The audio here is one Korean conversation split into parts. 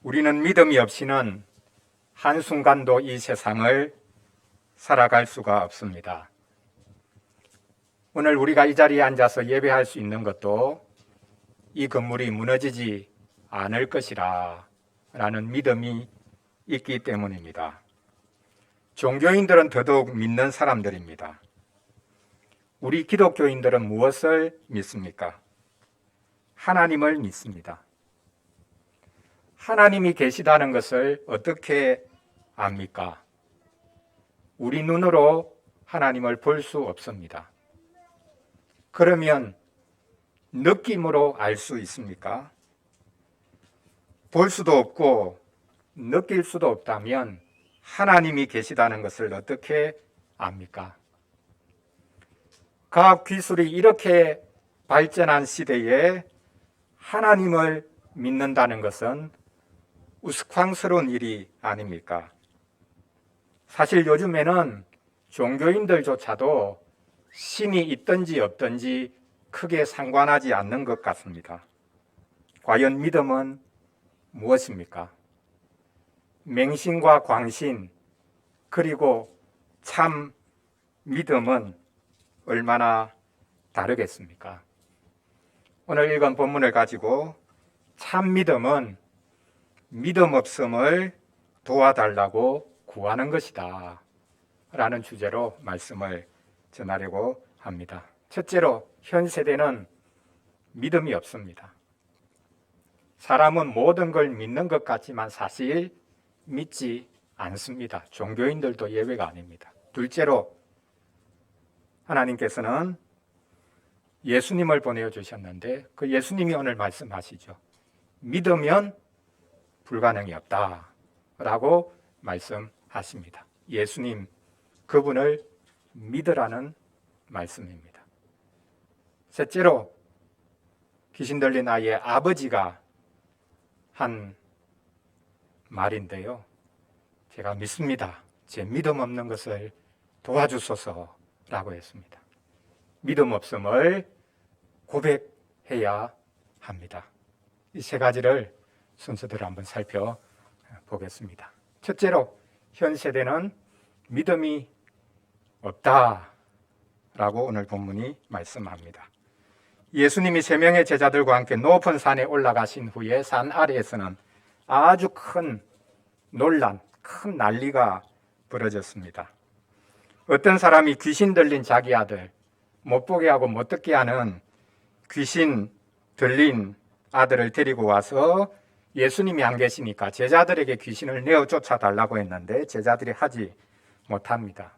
우리는 믿음이 없이는 한순간도 이 세상을 살아갈 수가 없습니다. 오늘 우리가 이 자리에 앉아서 예배할 수 있는 것도 이 건물이 무너지지 않을 것이라 라는 믿음이 있기 때문입니다. 종교인들은 더더욱 믿는 사람들입니다. 우리 기독교인들은 무엇을 믿습니까? 하나님을 믿습니다. 하나님이 계시다는 것을 어떻게 압니까? 우리 눈으로 하나님을 볼 수 없습니다. 그러면 느낌으로 알 수 있습니까? 볼 수도 없고 느낄 수도 없다면 하나님이 계시다는 것을 어떻게 압니까? 과학 기술이 이렇게 발전한 시대에 하나님을 믿는다는 것은 우스꽝스러운 일이 아닙니까? 사실 요즘에는 종교인들조차도 신이 있든지 없든지 크게 상관하지 않는 것 같습니다. 과연 믿음은 무엇입니까? 맹신과 광신, 그리고 참 믿음은 얼마나 다르겠습니까? 오늘 읽은 본문을 가지고 참 믿음은 믿음 없음을 도와달라고 구하는 것이다 라는 주제로 말씀을 전하려고 합니다. 첫째로, 현 세대는 믿음이 없습니다. 사람은 모든 걸 믿는 것 같지만 사실 믿지 않습니다. 종교인들도 예외가 아닙니다. 둘째로, 하나님께서는 예수님을 보내주셨는데 그 예수님이 오늘 말씀하시죠. 믿으면 불가능이 없다 라고 말씀하십니다. 예수님, 그분을 믿으라는 말씀입니다. 셋째로, 귀신 들린 아이의 아버지가 한 말인데요. 제가 믿습니다. 제 믿음 없는 것을 도와주소서 라고 했습니다. 믿음 없음을 고백해야 합니다. 이 세 가지를 순서대로 한번 살펴보겠습니다. 첫째로, 현 세대는 믿음이 없다라고 오늘 본문이 말씀합니다. 예수님이 세 명의 제자들과 함께 높은 산에 올라가신 후에 산 아래에서는 아주 큰 논란, 큰 난리가 벌어졌습니다. 어떤 사람이 귀신 들린 자기 아들, 못 보게 하고 못 듣게 하는 귀신 들린 아들을 데리고 와서 예수님이 안 계시니까 제자들에게 귀신을 내어 쫓아달라고 했는데 제자들이 하지 못합니다.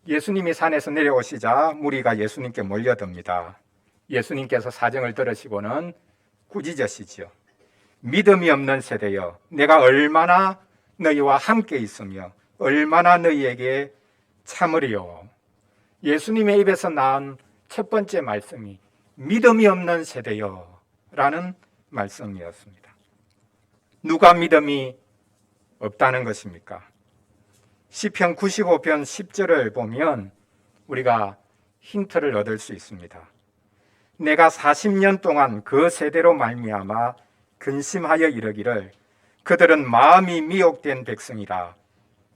예수님이 산에서 내려오시자 무리가 예수님께 몰려듭니다. 예수님께서 사정을 들으시고는 꾸짖으시죠. 믿음이 없는 세대여, 내가 얼마나 너희와 함께 있으며 얼마나 너희에게 참으리요. 예수님의 입에서 나온 첫 번째 말씀이 믿음이 없는 세대여 라는 말씀이었습니다. 누가 믿음이 없다는 것입니까? 시편 95편 10절을 보면 우리가 힌트를 얻을 수 있습니다. 내가 40년 동안 그 세대로 말미암아 근심하여 이르기를 그들은 마음이 미혹된 백성이라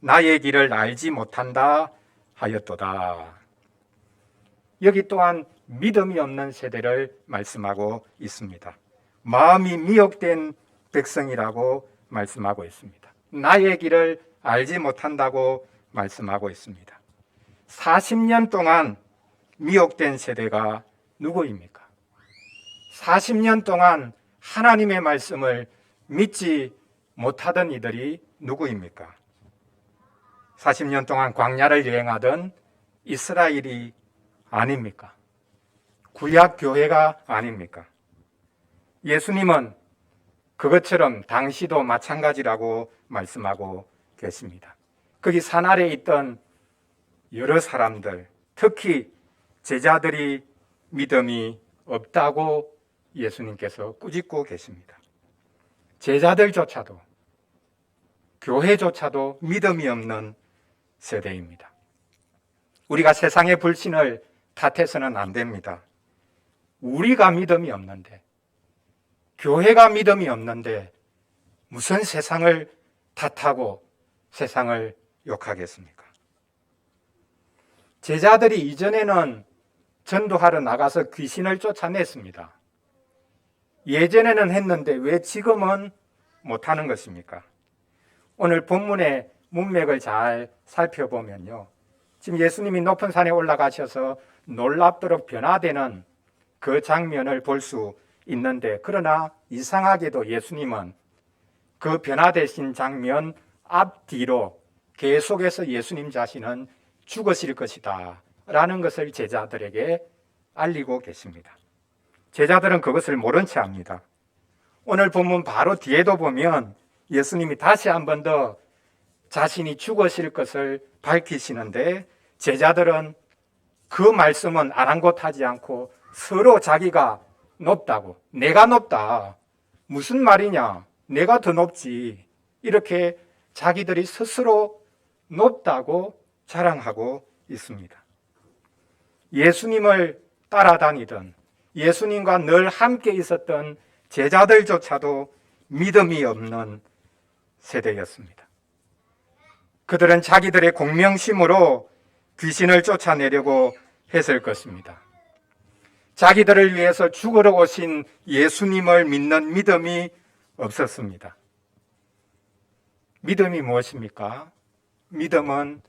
나의 길을 알지 못한다 하였도다. 여기 또한 믿음이 없는 세대를 말씀하고 있습니다. 마음이 미혹된 백성이라고 말씀하고 있습니다. 나의 길을 알지 못한다고 말씀하고 있습니다. 40년 동안 미혹된 세대가 누구입니까? 40년 동안 하나님의 말씀을 믿지 못하던 이들이 누구입니까? 40년 동안 광야를 여행하던 이스라엘이 아닙니까? 구약 교회가 아닙니까? 예수님은 그것처럼 당시도 마찬가지라고 말씀하고 계십니다. 거기 산 아래에 있던 여러 사람들, 특히 제자들이 믿음이 없다고 예수님께서 꾸짖고 계십니다. 제자들조차도, 교회조차도 믿음이 없는 세대입니다. 우리가 세상의 불신을 탓해서는 안 됩니다. 우리가 믿음이 없는데, 교회가 믿음이 없는데 무슨 세상을 탓하고 세상을 욕하겠습니까? 제자들이 이전에는 전도하러 나가서 귀신을 쫓아냈습니다. 예전에는 했는데 왜 지금은 못하는 것입니까? 오늘 본문의 문맥을 잘 살펴보면요, 지금 예수님이 높은 산에 올라가셔서 놀랍도록 변화되는 그 장면을 볼 수 있는데, 그러나 이상하게도 예수님은 그 변화되신 장면 앞뒤로 계속해서 예수님 자신은 죽으실 것이다 라는 것을 제자들에게 알리고 계십니다. 제자들은 그것을 모른 채 합니다. 오늘 본문 바로 뒤에도 보면 예수님이 다시 한 번 더 자신이 죽으실 것을 밝히시는데, 제자들은 그 말씀은 아랑곳하지 않고 서로 자기가 높다고, 내가 높다, 무슨 말이냐, 내가 더 높지, 이렇게 자기들이 스스로 높다고 자랑하고 있습니다. 예수님을 따라다니던, 예수님과 늘 함께 있었던 제자들조차도 믿음이 없는 세대였습니다. 그들은 자기들의 공명심으로 귀신을 쫓아내려고 했을 것입니다. 자기들을 위해서 죽으러 오신 예수님을 믿는 믿음이 없었습니다. 믿음이 무엇입니까? 믿음은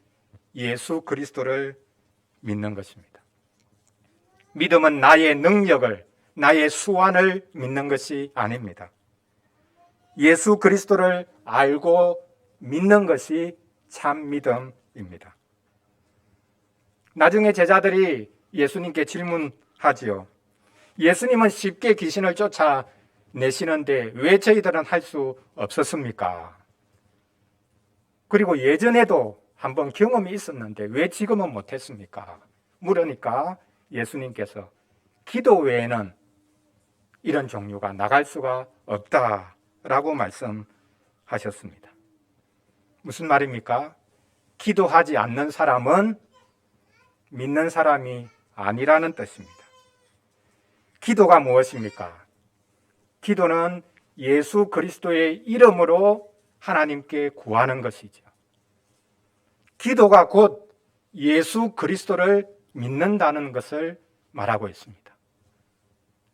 예수 그리스도를 믿는 것입니다. 믿음은 나의 능력을, 나의 수완을 믿는 것이 아닙니다. 예수 그리스도를 알고 믿는 것이 참 믿음입니다. 나중에 제자들이 예수님께 질문하지요. 예수님은 쉽게 귀신을 쫓아내시는데 왜 저희들은 할 수 없었습니까? 그리고 예전에도 한번 경험이 있었는데 왜 지금은 못했습니까? 물으니까 예수님께서 기도 외에는 이런 종류가 나갈 수가 없다라고 말씀하셨습니다. 무슨 말입니까? 기도하지 않는 사람은 믿는 사람이 아니라는 뜻입니다. 기도가 무엇입니까? 기도는 예수 그리스도의 이름으로 하나님께 구하는 것이죠. 기도가 곧 예수 그리스도를 믿는다는 것을 말하고 있습니다.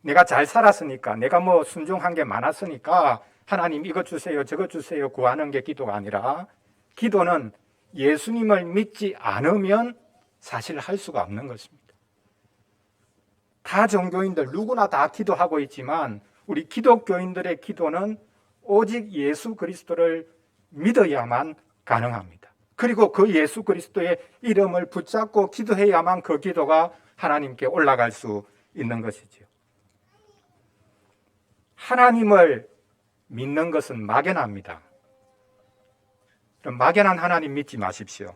내가 잘 살았으니까, 내가 뭐 순종한 게 많았으니까 하나님 이것 주세요, 저것 주세요 구하는 게 기도가 아니라, 기도는 예수님을 믿지 않으면 사실 할 수가 없는 것입니다. 다 종교인들 누구나 다 기도하고 있지만 우리 기독교인들의 기도는 오직 예수 그리스도를 믿어야만 가능합니다. 그리고 그 예수 그리스도의 이름을 붙잡고 기도해야만 그 기도가 하나님께 올라갈 수 있는 것이죠. 하나님을 믿는 것은 막연합니다. 그럼 막연한 하나님 믿지 마십시오.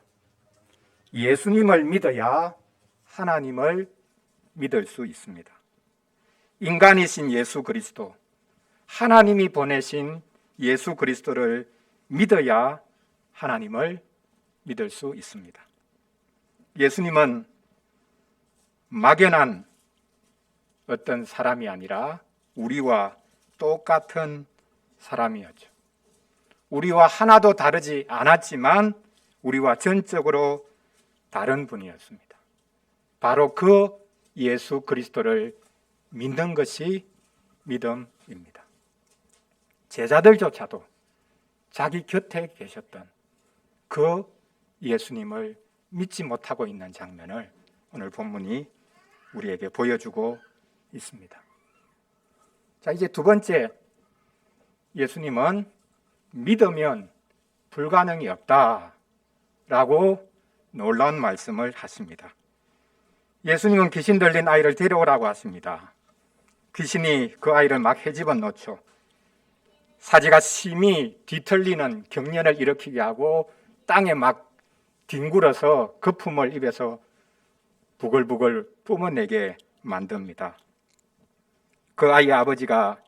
예수님을 믿어야 하나님을 믿을 수 있습니다. 인간이신 예수 그리스도, 하나님이 보내신 예수 그리스도를 믿어야 하나님을 믿을 수 있습니다. 예수님은 막연한 어떤 사람이 아니라 우리와 똑같은 사람이었죠. 우리와 하나도 다르지 않았지만 우리와 전적으로 다른 분이었습니다. 바로 그 예수 그리스도를 믿는 것이 믿음입니다. 제자들조차도 자기 곁에 계셨던 그 예수님을 믿지 못하고 있는 장면을 오늘 본문이 우리에게 보여주고 있습니다. 자, 이제 두 번째, 예수님은 믿으면 불가능이 없다라고 놀라운 말씀을 하십니다. 예수님은 귀신 들린 아이를 데려오라고 하십니다. 귀신이 그 아이를 막 헤집어 놓죠. 사지가 심히 뒤틀리는 경련을 일으키게 하고 땅에 막 뒹굴어서 거품을 입에서 부글부글 뿜어내게 만듭니다. 그 아이의 아버지가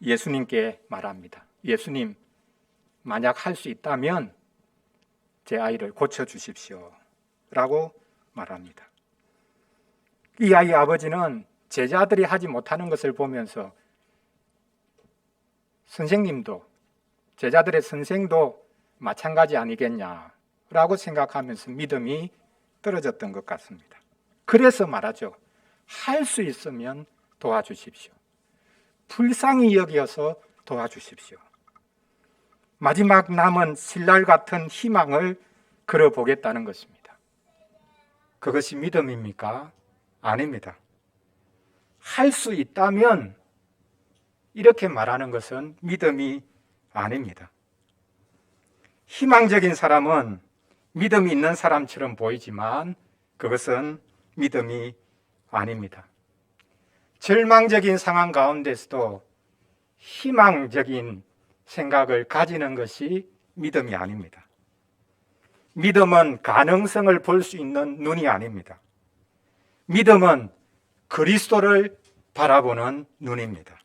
예수님께 말합니다. 예수님, 만약 할 수 있다면 제 아이를 고쳐주십시오 라고 말합니다. 이 아이의 아버지는 제자들이 하지 못하는 것을 보면서 선생님도 제자들의 선생도 마찬가지 아니겠냐라고 생각하면서 믿음이 떨어졌던 것 같습니다. 그래서 말하죠. 할 수 있으면 도와주십시오. 불쌍히 여겨서 도와주십시오. 마지막 남은 신랄 같은 희망을 걸어보겠다는 것입니다. 그것이 믿음입니까? 아닙니다. 할 수 있다면 이렇게 말하는 것은 믿음이 아닙니다. 희망적인 사람은 믿음이 있는 사람처럼 보이지만 그것은 믿음이 아닙니다. 절망적인 상황 가운데서도 희망적인 생각을 가지는 것이 믿음이 아닙니다. 믿음은 가능성을 볼 수 있는 눈이 아닙니다. 믿음은 그리스도를 바라보는 눈입니다.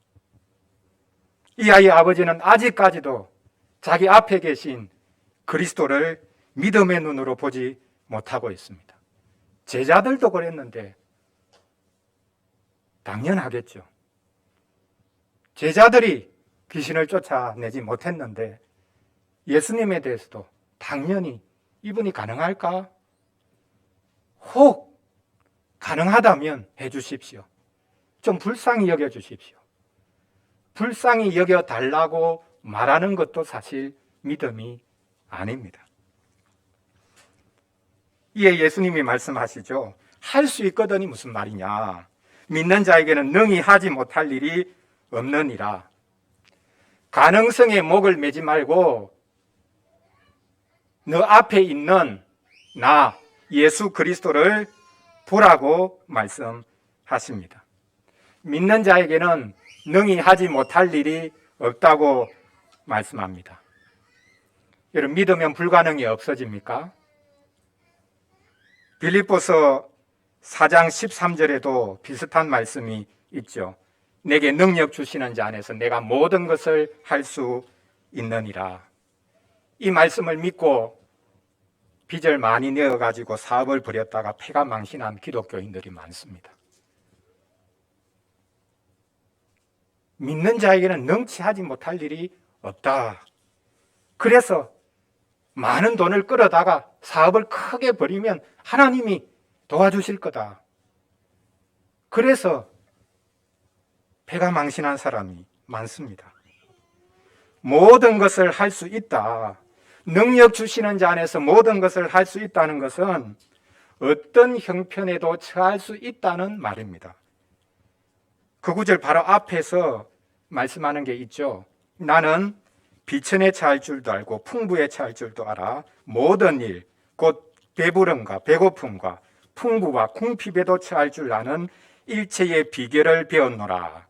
이 아이의 아버지는 아직까지도 자기 앞에 계신 그리스도를 믿음의 눈으로 보지 못하고 있습니다. 제자들도 그랬는데 당연하겠죠. 제자들이 귀신을 쫓아내지 못했는데 예수님에 대해서도 당연히 이분이 가능할까? 혹 가능하다면 해주십시오. 좀 불쌍히 여겨주십시오. 불쌍히 여겨달라고 말하는 것도 사실 믿음이 아닙니다. 이에 예수님이 말씀하시죠. 할 수 있거든이 무슨 말이냐. 믿는 자에게는 능히 하지 못할 일이 없느니라. 가능성에 목을 매지 말고 너 앞에 있는 나 예수 그리스도를 보라고 말씀하십니다. 믿는 자에게는 능히 하지 못할 일이 없다고 말씀합니다. 여러분, 믿으면 불가능이 없어집니까? 빌립보서 4장 13절에도 비슷한 말씀이 있죠. 내게 능력 주시는 자 안에서 내가 모든 것을 할 수 있느니라. 이 말씀을 믿고 빚을 많이 내어가지고 사업을 벌였다가 폐가 망신한 기독교인들이 많습니다. 믿는 자에게는 능치하지 못할 일이 없다. 그래서 많은 돈을 끌어다가 사업을 크게 벌이면 하나님이 도와주실 거다. 그래서 폐가 망신한 사람이 많습니다. 모든 것을 할 수 있다. 능력 주시는 자 안에서 모든 것을 할 수 있다는 것은 어떤 형편에도 처할 수 있다는 말입니다. 그 구절 바로 앞에서 말씀하는 게 있죠. 나는 비천에 처할 줄도 알고 풍부에 처할 줄도 알아. 모든 일, 곧 배부름과 배고픔과 풍부와 궁핍에도 처할 줄 아는 일체의 비결을 배웠노라.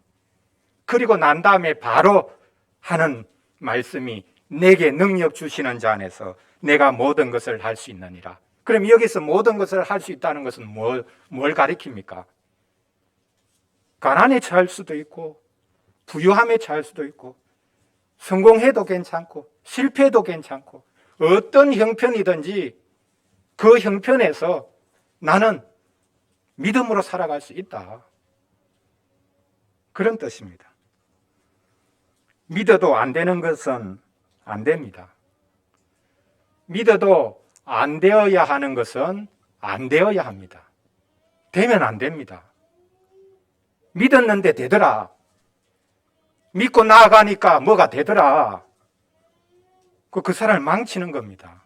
그리고 난 다음에 바로 하는 말씀이 내게 능력 주시는 자 안에서 내가 모든 것을 할 수 있느니라. 그럼 여기서 모든 것을 할 수 있다는 것은 뭘 가리킵니까? 가난에 처할 수도 있고 부유함에 처할 수도 있고 성공해도 괜찮고 실패해도 괜찮고 어떤 형편이든지 그 형편에서 나는 믿음으로 살아갈 수 있다. 그런 뜻입니다. 믿어도 안 되는 것은 안 됩니다. 믿어도 안 되어야 하는 것은 안 되어야 합니다. 되면 안 됩니다. 믿었는데 되더라. 믿고 나아가니까 뭐가 되더라. 그 사람을 망치는 겁니다.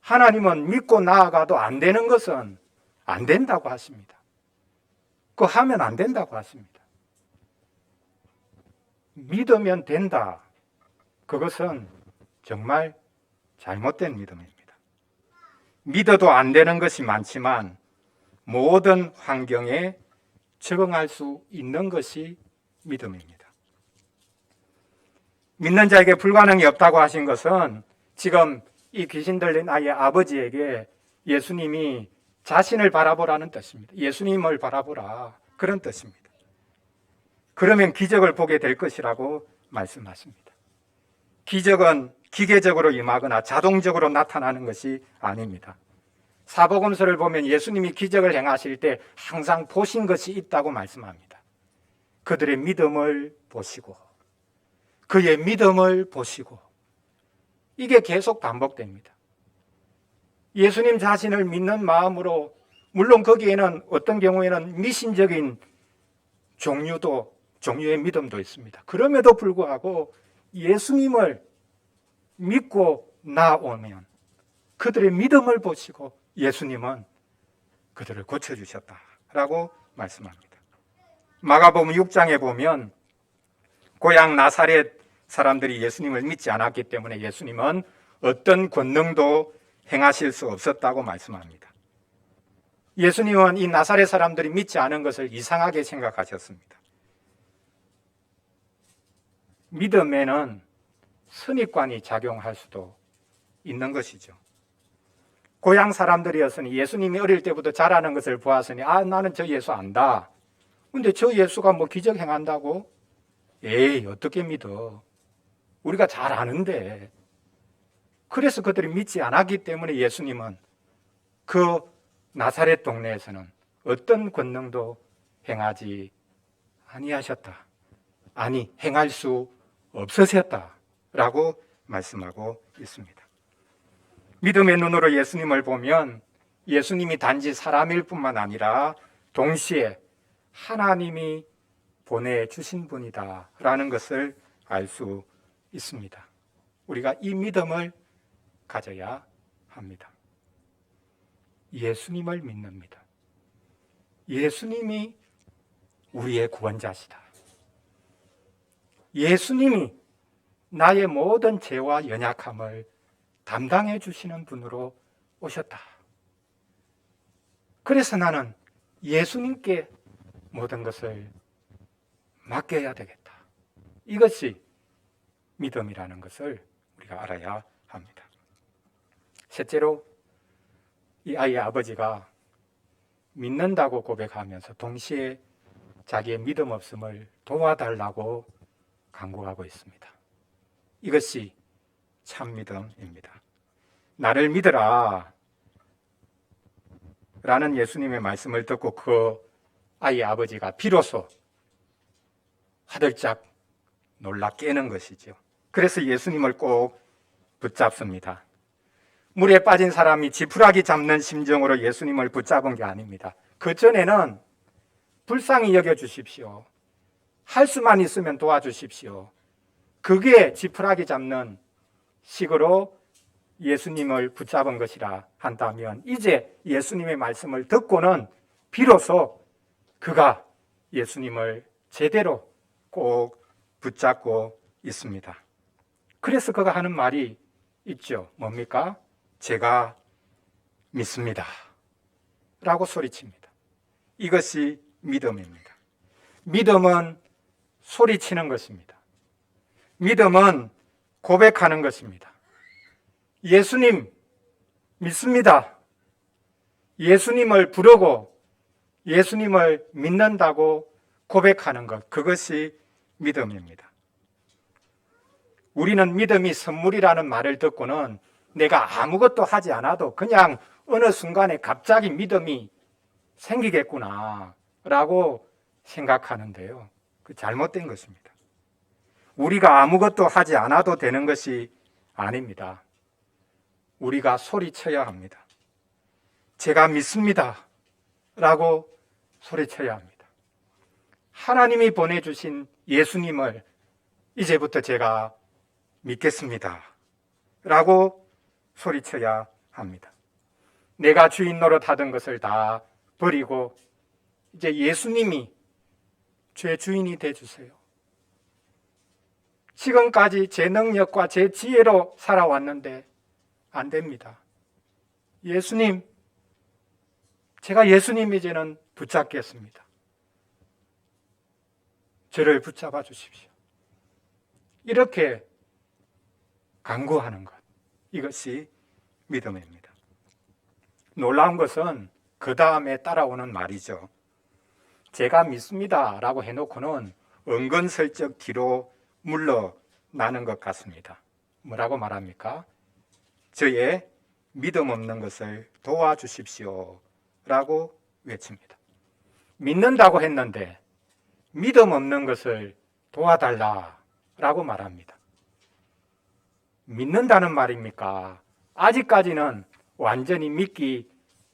하나님은 믿고 나아가도 안 되는 것은 안 된다고 하십니다. 그거 하면 안 된다고 하십니다. 믿으면 된다. 그것은 정말 잘못된 믿음입니다. 믿어도 안 되는 것이 많지만 모든 환경에 적응할 수 있는 것이 믿음입니다. 믿는 자에게 불가능이 없다고 하신 것은 지금 이 귀신 들린 아이의 아버지에게 예수님이 자신을 바라보라는 뜻입니다. 예수님을 바라보라. 그런 뜻입니다. 그러면 기적을 보게 될 것이라고 말씀하십니다. 기적은 기계적으로 임하거나 자동적으로 나타나는 것이 아닙니다. 사복음서를 보면 예수님이 기적을 행하실 때 항상 보신 것이 있다고 말씀합니다. 그들의 믿음을 보시고 그의 믿음을 보시고 이게 계속 반복됩니다. 예수님 자신을 믿는 마음으로, 물론 거기에는 어떤 경우에는 미신적인 종류의 믿음도 있습니다. 그럼에도 불구하고 예수님을 믿고 나오면 그들의 믿음을 보시고 예수님은 그들을 고쳐주셨다라고 말씀합니다. 마가복음 6장에 보면 고향 나사렛 사람들이 예수님을 믿지 않았기 때문에 예수님은 어떤 권능도 행하실 수 없었다고 말씀합니다. 예수님은 이 나사렛 사람들이 믿지 않은 것을 이상하게 생각하셨습니다. 믿음에는 선입관이 작용할 수도 있는 것이죠. 고향 사람들이었으니 예수님이 어릴 때부터 잘하는 것을 보았으니 나는 저 예수 안다. 근데 저 예수가 뭐 기적 행한다고? 에이, 어떻게 믿어? 우리가 잘 아는데. 그래서 그들이 믿지 않았기 때문에 예수님은 그 나사렛 동네에서는 어떤 권능도 행하지 아니하셨다. 아니, 행할 수 없으셨다라고 말씀하고 있습니다. 믿음의 눈으로 예수님을 보면 예수님이 단지 사람일 뿐만 아니라 동시에 하나님이 보내주신 분이다라는 것을 알 수 있습니다. 우리가 이 믿음을 가져야 합니다. 예수님을 믿는 믿음. 예수님이 우리의 구원자시다. 예수님이 나의 모든 죄와 연약함을 담당해 주시는 분으로 오셨다. 그래서 나는 예수님께 모든 것을 맡겨야 되겠다. 이것이 믿음이라는 것을 우리가 알아야 합니다. 셋째로 이 아이의 아버지가 믿는다고 고백하면서 동시에 자기의 믿음 없음을 도와달라고 간구하고 있습니다. 이것이 참 믿음입니다. 나를 믿으라 라는 예수님의 말씀을 듣고 그 아이의 아버지가 비로소 화들짝 놀라 깨는 것이죠. 그래서 예수님을 꼭 붙잡습니다. 물에 빠진 사람이 지푸라기 잡는 심정으로 예수님을 붙잡은 게 아닙니다. 그 전에는 불쌍히 여겨주십시오. 할 수만 있으면 도와주십시오. 그게 지푸라기 잡는 식으로 예수님을 붙잡은 것이라 한다면 이제 예수님의 말씀을 듣고는 비로소 그가 예수님을 제대로 꼭 붙잡고 있습니다. 그래서 그가 하는 말이 있죠. 뭡니까? 제가 믿습니다. 라고 소리칩니다. 이것이 믿음입니다. 믿음은 소리치는 것입니다. 믿음은 고백하는 것입니다. 예수님 믿습니다. 예수님을 부르고 예수님을 믿는다고 고백하는 것, 그것이 믿음입니다. 우리는 믿음이 선물이라는 말을 듣고는 내가 아무것도 하지 않아도 그냥 어느 순간에 갑자기 믿음이 생기겠구나 라고 생각하는데요. 그 잘못된 것입니다. 우리가 아무것도 하지 않아도 되는 것이 아닙니다. 우리가 소리쳐야 합니다. 제가 믿습니다 라고 소리쳐야 합니다. 하나님이 보내주신 예수님을 이제부터 제가 믿겠습니다 라고 소리쳐야 합니다. 내가 주인 노릇하던 것을 다 버리고 이제 예수님이 제 주인이 되어주세요. 지금까지 제 능력과 제 지혜로 살아왔는데 안 됩니다. 예수님, 제가 예수님 이제는 붙잡겠습니다. 저를 붙잡아 주십시오. 이렇게 간구하는 것, 이것이 믿음입니다. 놀라운 것은 그 다음에 따라오는 말이죠. 제가 믿습니다 라고 해놓고는 은근슬쩍 뒤로 물러나는 것 같습니다. 뭐라고 말합니까? 저의 믿음 없는 것을 도와주십시오 라고 외칩니다. 믿는다고 했는데 믿음 없는 것을 도와달라 라고 말합니다. 믿는다는 말입니까? 아직까지는 완전히 믿기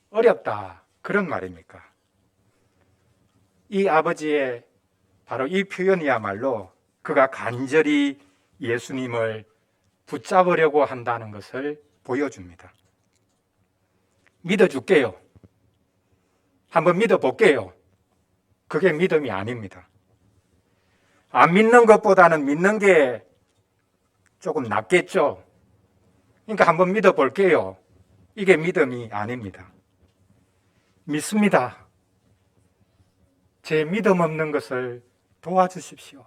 어렵다. 그런 말입니까? 이 아버지의 바로 이 표현이야말로 그가 간절히 예수님을 붙잡으려고 한다는 것을 보여줍니다. 믿어줄게요. 한번 믿어볼게요. 그게 믿음이 아닙니다. 안 믿는 것보다는 믿는 게 조금 낫겠죠. 그러니까 한번 믿어볼게요. 이게 믿음이 아닙니다. 믿습니다. 제 믿음 없는 것을 도와주십시오.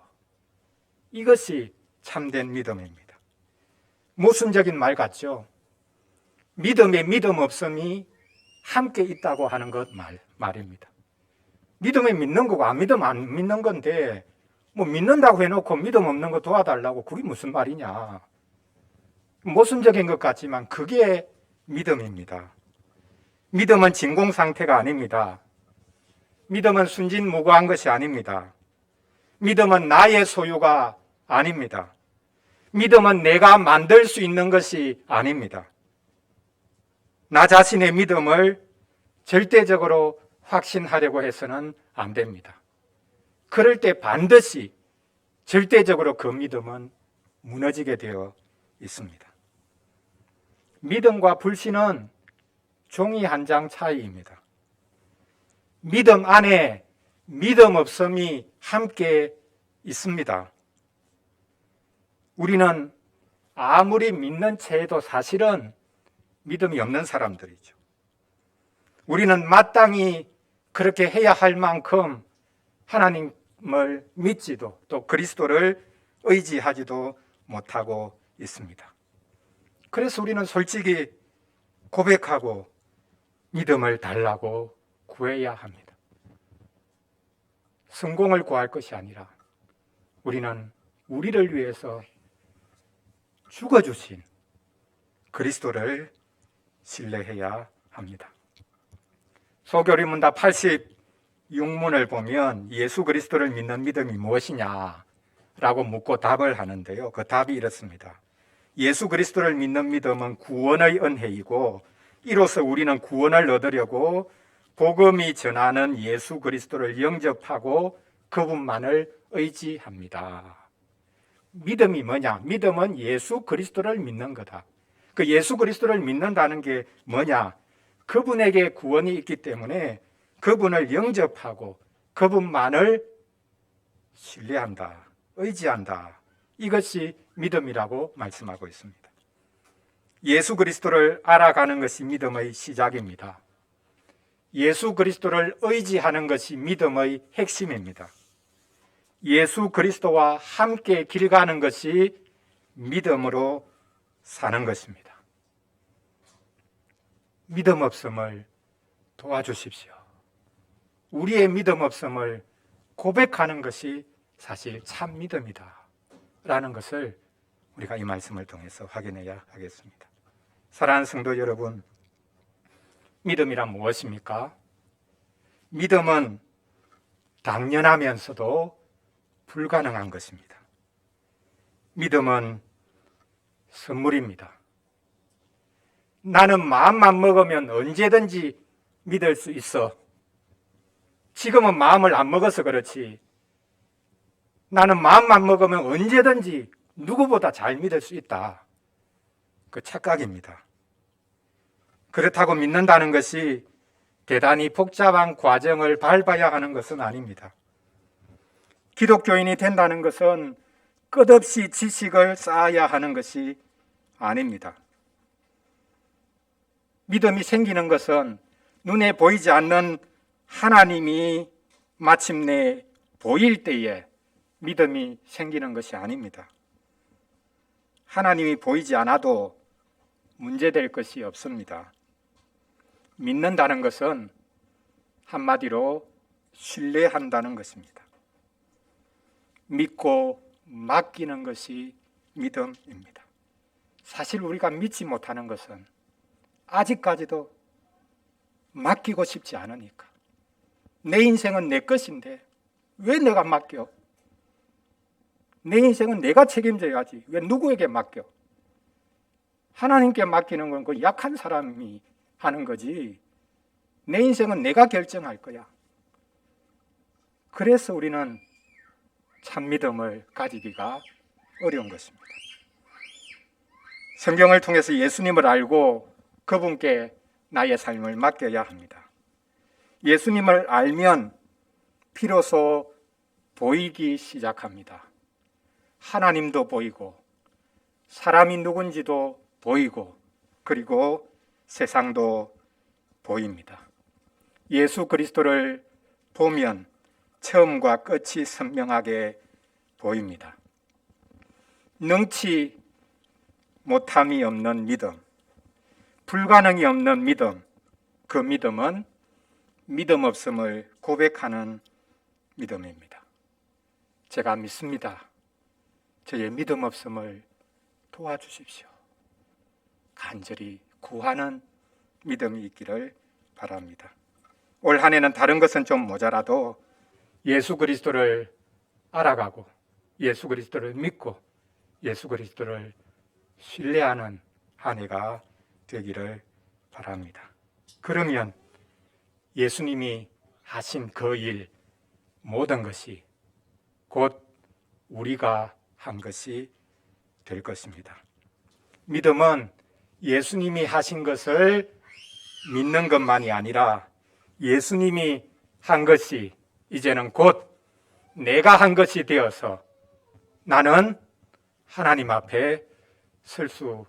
이것이 참된 믿음입니다. 모순적인 말 같죠? 믿음에 믿음 없음이 함께 있다고 하는 것 말입니다. 믿음에 믿는 거고 안 믿으면 안 믿는 건데 뭐 믿는다고 해놓고 믿음 없는 거 도와달라고 그게 무슨 말이냐. 모순적인 것 같지만 그게 믿음입니다. 믿음은 진공 상태가 아닙니다. 믿음은 순진무구한 것이 아닙니다. 믿음은 나의 소유가 아닙니다. 믿음은 내가 만들 수 있는 것이 아닙니다. 나 자신의 믿음을 절대적으로 확신하려고 해서는 안 됩니다. 그럴 때 반드시 절대적으로 그 믿음은 무너지게 되어 있습니다. 믿음과 불신은 종이 한 장 차이입니다. 믿음 안에 믿음 없음이 함께 있습니다. 우리는 아무리 믿는 채도 사실은 믿음이 없는 사람들이죠. 우리는 마땅히 그렇게 해야 할 만큼 하나님을 믿지도 또 그리스도를 의지하지도 못하고 있습니다. 그래서 우리는 솔직히 고백하고 믿음을 달라고 구해야 합니다. 성공을 구할 것이 아니라 우리는 우리를 위해서 죽어주신 그리스도를 신뢰해야 합니다. 소교리문답 86문을 보면 예수 그리스도를 믿는 믿음이 무엇이냐라고 묻고 답을 하는데요. 그 답이 이렇습니다. 예수 그리스도를 믿는 믿음은 구원의 은혜이고 이로써 우리는 구원을 얻으려고 복음이 전하는 예수 그리스도를 영접하고 그분만을 의지합니다. 믿음이 뭐냐? 믿음은 예수 그리스도를 믿는 거다. 그 예수 그리스도를 믿는다는 게 뭐냐? 그분에게 구원이 있기 때문에 그분을 영접하고 그분만을 신뢰한다, 의지한다. 이것이 믿음이라고 말씀하고 있습니다. 예수 그리스도를 알아가는 것이 믿음의 시작입니다. 예수 그리스도를 의지하는 것이 믿음의 핵심입니다. 예수 그리스도와 함께 길 가는 것이 믿음으로 사는 것입니다. 믿음 없음을 도와주십시오. 우리의 믿음 없음을 고백하는 것이 사실 참 믿음이다 라는 것을 우리가 이 말씀을 통해서 확인해야 하겠습니다. 사랑하는 성도 여러분, 믿음이란 무엇입니까? 믿음은 당연하면서도 불가능한 것입니다. 믿음은 선물입니다. 나는 마음만 먹으면 언제든지 믿을 수 있어. 지금은 마음을 안 먹어서 그렇지. 나는 마음만 먹으면 언제든지 누구보다 잘 믿을 수 있다. 그 착각입니다. 그렇다고 믿는다는 것이 대단히 복잡한 과정을 밟아야 하는 것은 아닙니다. 기독교인이 된다는 것은 끝없이 지식을 쌓아야 하는 것이 아닙니다. 믿음이 생기는 것은 눈에 보이지 않는 하나님이 마침내 보일 때에 믿음이 생기는 것이 아닙니다. 하나님이 보이지 않아도 문제될 것이 없습니다. 믿는다는 것은 한마디로 신뢰한다는 것입니다. 믿고 맡기는 것이 믿음입니다. 사실 우리가 믿지 못하는 것은 아직까지도 맡기고 싶지 않으니까. 내 인생은 내 것인데 왜 내가 맡겨? 내 인생은 내가 책임져야지. 왜 누구에게 맡겨? 하나님께 맡기는 건 그 약한 사람이 하는 거지. 내 인생은 내가 결정할 거야. 그래서 우리는 참 믿음을 가지기가 어려운 것입니다. 성경을 통해서 예수님을 알고 그분께 나의 삶을 맡겨야 합니다. 예수님을 알면 비로소 보이기 시작합니다. 하나님도 보이고 사람이 누군지도 보이고 그리고 세상도 보입니다. 예수 그리스도를 보면 처음과 끝이 선명하게 보입니다. 능치 못함이 없는 믿음, 불가능이 없는 믿음, 그 믿음은 믿음 없음을 고백하는 믿음입니다. 제가 믿습니다. 저의 믿음 없음을 도와주십시오. 간절히 구하는 믿음이 있기를 바랍니다. 올 한 해는 다른 것은 좀 모자라도 예수 그리스도를 알아가고 예수 그리스도를 믿고 예수 그리스도를 신뢰하는 한 해가 되기를 바랍니다. 그러면 예수님이 하신 그 일 모든 것이 곧 우리가 한 것이 될 것입니다. 믿음은 예수님이 하신 것을 믿는 것만이 아니라 예수님이 한 것이 이제는 곧 내가 한 것이 되어서 나는 하나님 앞에 설 수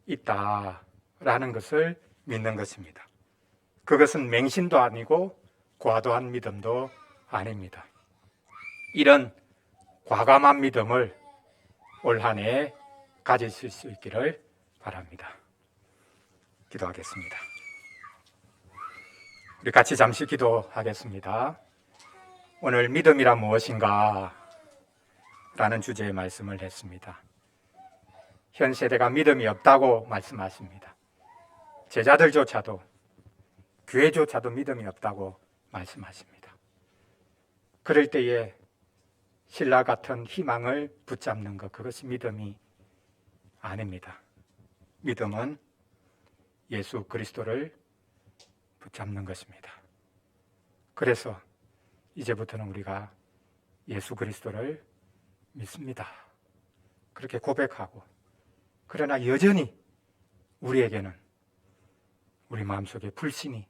있다라는 것을 믿는 것입니다. 그것은 맹신도 아니고 과도한 믿음도 아닙니다. 이런 과감한 믿음을 올 한 해 가지실 수 있기를 바랍니다. 기도하겠습니다. 우리 같이 잠시 기도하겠습니다. 오늘 믿음이란 무엇인가? 라는 주제의 말씀을 했습니다. 현 세대가 믿음이 없다고 말씀하십니다. 제자들조차도, 교회조차도 믿음이 없다고 말씀하십니다. 그럴 때에 신라 같은 희망을 붙잡는 것, 그것이 믿음이 아닙니다. 믿음은 예수 그리스도를 붙잡는 것입니다. 그래서 이제부터는 우리가 예수 그리스도를 믿습니다. 그렇게 고백하고, 그러나 여전히 우리에게는 우리 마음속에 불신이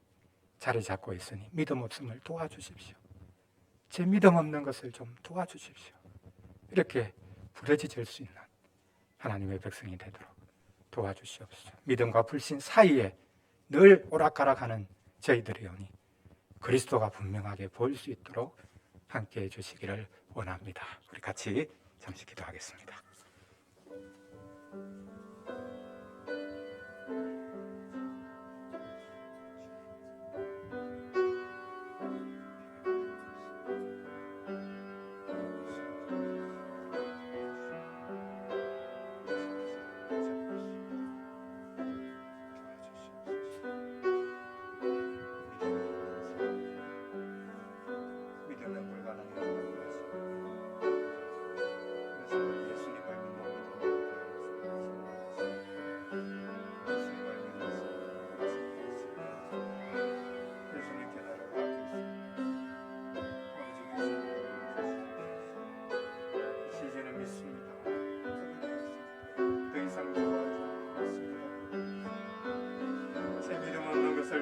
자리 잡고 있으니 믿음 없음을 도와주십시오. 제 믿음 없는 것을 좀 도와주십시오. 이렇게 부르짖을 수 있는 하나님의 백성이 되도록 도와주시옵소서. 믿음과 불신 사이에 늘 오락가락하는 저희들이오니 그리스도가 분명하게 보일 수 있도록 함께해 주시기를 원합니다. 우리 같이 잠시 기도하겠습니다.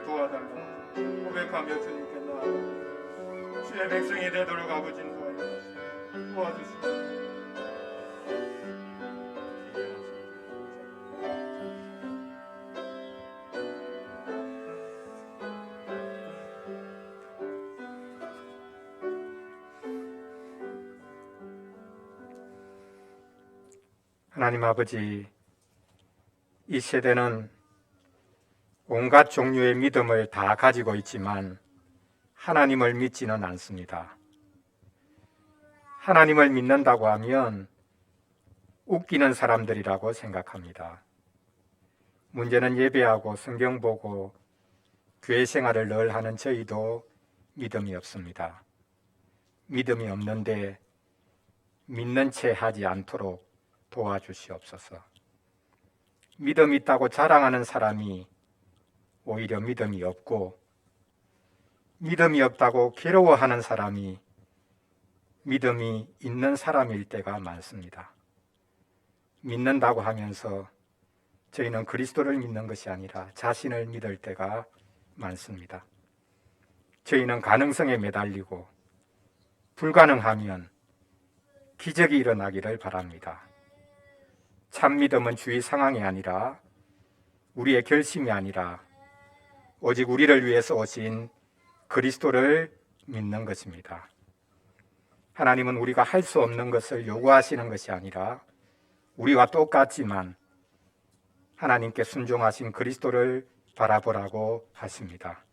도와달라고 고백하며 주님께 나아가 주의 백성이 되도록 아버지 도와주시고 하나님 아버지, 이 세대는 온갖 종류의 믿음을 다 가지고 있지만 하나님을 믿지는 않습니다. 하나님을 믿는다고 하면 웃기는 사람들이라고 생각합니다. 문제는 예배하고 성경 보고 교회 생활을 늘 하는 저희도 믿음이 없습니다. 믿음이 없는데 믿는 채 하지 않도록 도와주시옵소서. 믿음 있다고 자랑하는 사람이 오히려 믿음이 없고, 믿음이 없다고 괴로워하는 사람이 믿음이 있는 사람일 때가 많습니다. 믿는다고 하면서 저희는 그리스도를 믿는 것이 아니라 자신을 믿을 때가 많습니다. 저희는 가능성에 매달리고 불가능하면 기적이 일어나기를 바랍니다. 참 믿음은 주위 상황이 아니라 우리의 결심이 아니라 오직 우리를 위해서 오신 그리스도를 믿는 것입니다. 하나님은 우리가 할 수 없는 것을 요구하시는 것이 아니라 우리와 똑같지만 하나님께 순종하신 그리스도를 바라보라고 하십니다.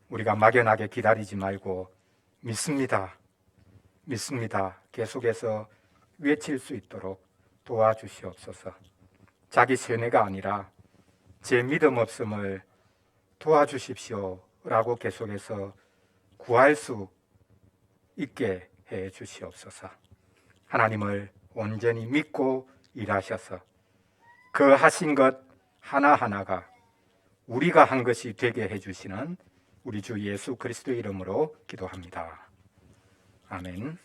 우리가 막연하게 기다리지 말고 믿습니다, 믿습니다 계속해서 외칠 수 있도록 도와주시옵소서. 자기 세뇌가 아니라 제 믿음 없음을 도와주십시오 라고 계속해서 구할 수 있게 해 주시옵소서. 하나님을 온전히 믿고 일하셔서 그 하신 것 하나하나가 우리가 한 것이 되게 해주시는 우리 주 예수 그리스도의 이름으로 기도합니다. 아멘.